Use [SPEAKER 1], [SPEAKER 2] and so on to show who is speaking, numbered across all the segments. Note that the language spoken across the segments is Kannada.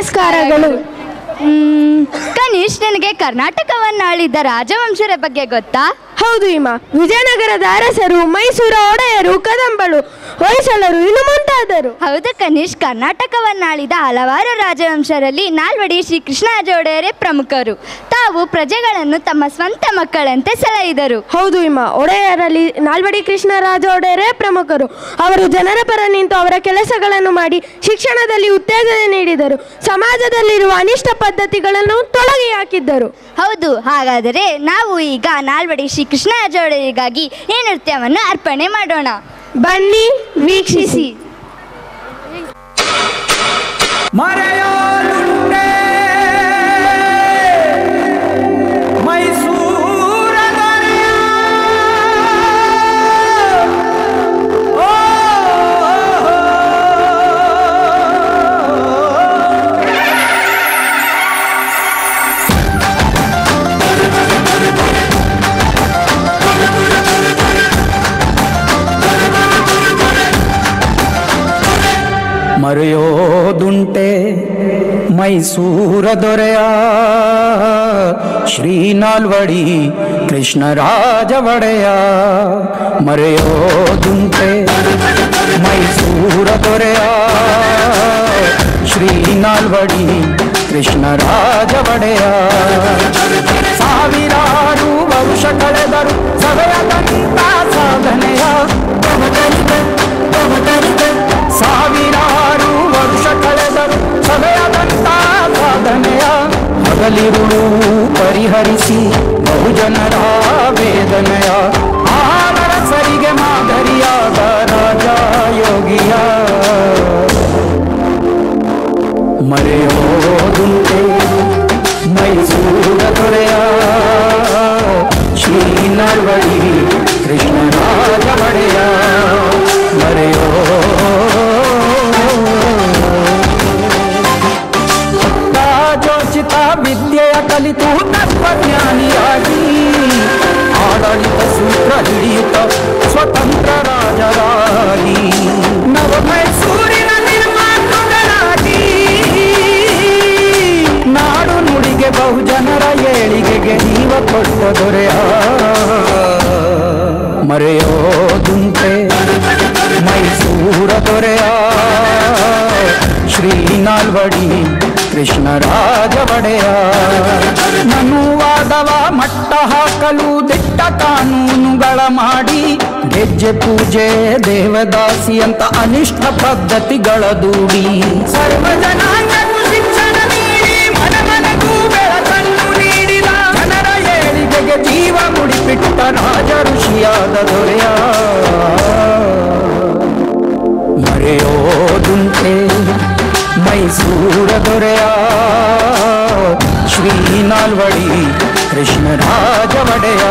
[SPEAKER 1] ನಮಸ್ಕಾರಗಳು.
[SPEAKER 2] ಕನಿಷ್, ನನಗೆ ಕರ್ನಾಟಕವನ್ನಾಳಿದ್ದ ರಾಜವಂಶರ ಬಗ್ಗೆ ಗೊತ್ತಾ?
[SPEAKER 1] ಹೌದು ಹಿಮ. ವಿಜಯನಗರದ ಅರಸರು, ಮೈಸೂರ ಒಡೆಯರು, ಕದಂಬರು, ಹೊಯ್ಸಳರು, ಇನ್ನು ಮುಂತಾದರು.
[SPEAKER 2] ಹೌದು ಕನಿಷ್, ಕರ್ನಾಟಕವನ್ನಾಳಿದ ಹಲವಾರು ರಾಜವಂಶರಲ್ಲಿ ನಾಲ್ವಡಿ ಶ್ರೀ ಕೃಷ್ಣರಾಜ ಒಡೆಯರೇ ಪ್ರಮುಖರು. ತಾವು ಪ್ರಜೆಗಳನ್ನು ತಮ್ಮ ಸ್ವಂತ ಮಕ್ಕಳಂತೆ ಸಲಹಿದರು.
[SPEAKER 1] ಹೌದು ಹಿಮ. ಒಡೆಯರಲ್ಲಿ ನಾಲ್ವಡಿ ಕೃಷ್ಣರಾಜ ಒಡೆಯರೇ ಪ್ರಮುಖರು. ಅವರು ಜನರ ಪರ ನಿಂತು ಅವರ ಕೆಲಸಗಳನ್ನು ಮಾಡಿ ಶಿಕ್ಷಣದಲ್ಲಿ ಉತ್ತೇಜನ ನೀಡಿದರು. ಸಮಾಜದಲ್ಲಿರುವ ಅನಿಷ್ಟ ಪದ್ಧತಿಗಳನ್ನು ತೊಲಗಿ ಹಾಕಿದ್ದರು.
[SPEAKER 2] ಹೌದು. ಹಾಗಾದರೆ ನಾವು ಈಗ ನಾಲ್ವಡಿ ಶ್ರೀ ಕೃಷ್ಣರಾಜ ಒಡೆಯರಿಗಾಗಿ ಈ ನೃತ್ಯವನ್ನು ಅರ್ಪಣೆ ಮಾಡೋಣ.
[SPEAKER 1] ಬನ್ನಿ ವೀಕ್ಷಿಸಿ.
[SPEAKER 3] ಮರೆಯೋದುಂಟೆ ಮೈಸೂರ ದೊರೆಯ ಶ್ರೀ ನಾಲ್ವಡಿ ಕೃಷ್ಣರಾಜ ಒಡೆಯ. ಮರೆಯೋದುಂಟೆ ಮೈಸೂರ ದೊರೆಯ ಶ್ರೀ ನಾಲ್ವಡಿ ಕೃಷ್ಣರಾಜ ಒಡೆಯ. ಸಾವಿರಾರು ವರ್ಷ ಕಳೆದರು ಸವೆಯದಂತ ಸಾಧನೆಯ. ಸಾವಿರಾರು ವರ್ಷ ಕಳೆದರು ಸವೆಯದಂತ ಸಾಧನೆಯ. ಹಗಲಿರುಳು ಪರಿಹರಿಸಿ ಬಹುಜನರ ವೇದನೆಯ. ಆರಸರಿಗೆ ಮಾದರಿಯಾದ ರಾಜ ಯೋಗಿಯ. ಮರೆಯೋದುಂಟೆ ಮೈಸೂರ ದೊರೆಯ ಶ್ರೀ ನಾಲ್ವಡಿ ಕೃಷ್ಣರಾಜ ಒಡೆಯ. ಮರೆಯೋ ರಾಜೋಚಿತ ವಿದ್ಯೆಯ ಕಲಿತು ತತ್ವಜ್ಞಾನಿಯಾಗಿ ಆಡಳಿತ ಸೂತ್ರ ಹಿಡಿಯುತ್ತ ಸ್ವತಂತ್ರ ರಾಜರಾಗಿ ನವ ಮೈಸೂರಿನ ನಿರ್ಮಾತೃಗಳಾಗಿ ನಾಡು ನುಡಿಗೆ ಬಹುಜನರ ಏಳಿಗೆಗೆ ಜೀವ ಕೊಟ್ಟ ದೊರೆಯ. ಮರೆಯೋದುಂಟೆ ಮೈಸೂರ ದೊರೆಯ ಶ್ರೀ ನಾಲ್ವಡಿ ಕೃಷ್ಣರಾಜ ಒಡೆಯ. ಮನುವಾದವ ಮಟ್ಟ ಹಾಕಲು ದಿಟ್ಟ ಕಾನೂನುಗಳ ಮಾಡಿ ಗೆಜ್ಜೆ ಪೂಜೆ ದೇವದಾಸಿ ಅಂತ ಅನಿಷ್ಟ ಪದ್ಧತಿಗಳ ದೂಡಿ ಸರ್ವ ಜನಾಂಗಕ್ಕೂ ಶಿಕ್ಷಣ ನೀಡಿ ಮನ ಮನಗೂ ಬೆಳಕನ್ನು ನೀಡಿದ ಜನರ ಏಳಿಗೆಗೆ ಜೀವ ಮುಡಿಪಿಟ್ಟ ರಾಜ ಋಷಿಯಾದ ದೊರೆಯ. ಮರೆಯೋದುಂಟೆ ಮೈಸೂರ ದೊರೆಯ ಶ್ರೀ ನಾಲ್ವಡಿ ಕೃಷ್ಣರಾಜ ಒಡೆಯ.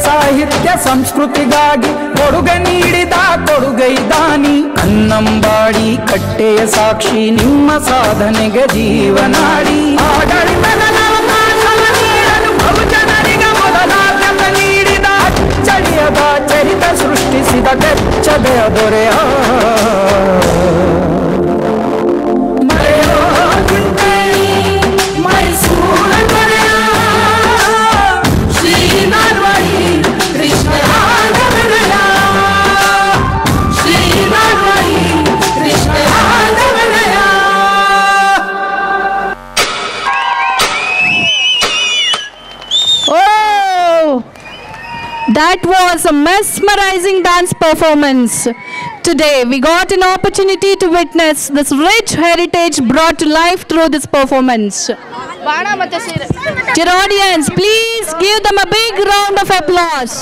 [SPEAKER 3] ಸಾಹಿತ್ಯ ಸಂಸ್ಕೃತಿಗಾಗಿ ಕೊಡುಗೆ ನೀಡಿದ ಕೊಡುಗೈದಾನಿ. ಕನ್ನಂಬಾಡಿ ಕಟ್ಟೆಯ ಸಾಕ್ಷಿ ನಿಮ್ಮ ಸಾಧನೆಗೆ ಜೀವನಾಡಿ. ಆಡಳಿತದ ನೀಡಲು ಬಹುಜನರಿಗೆ ಮೊದಲಾದ್ಯತೆ ನೀಡಿದ ಅಚ್ಚಳಿಯದ ಚರಿತ ಸೃಷ್ಟಿಸಿದ ಬೆಚ್ಚದೆಯ ದೊರೆಯ. ಮೈಸೂರ ದೊರೆಯ ಶ್ರೀ ನಾಲ್ವಡಿ ಕೃಷ್ಣರಾಜ ಒಡೆಯ. ಶ್ರೀ ನಾಲ್ವಡಿ ಕೃಷ್ಣರಾಜ ಒಡೆಯ.
[SPEAKER 4] Oh, that was a mesmerizing dance performance. Today we got an opportunity to witness this rich heritage brought to life through this performance. Dear audience, please give them a big round of applause.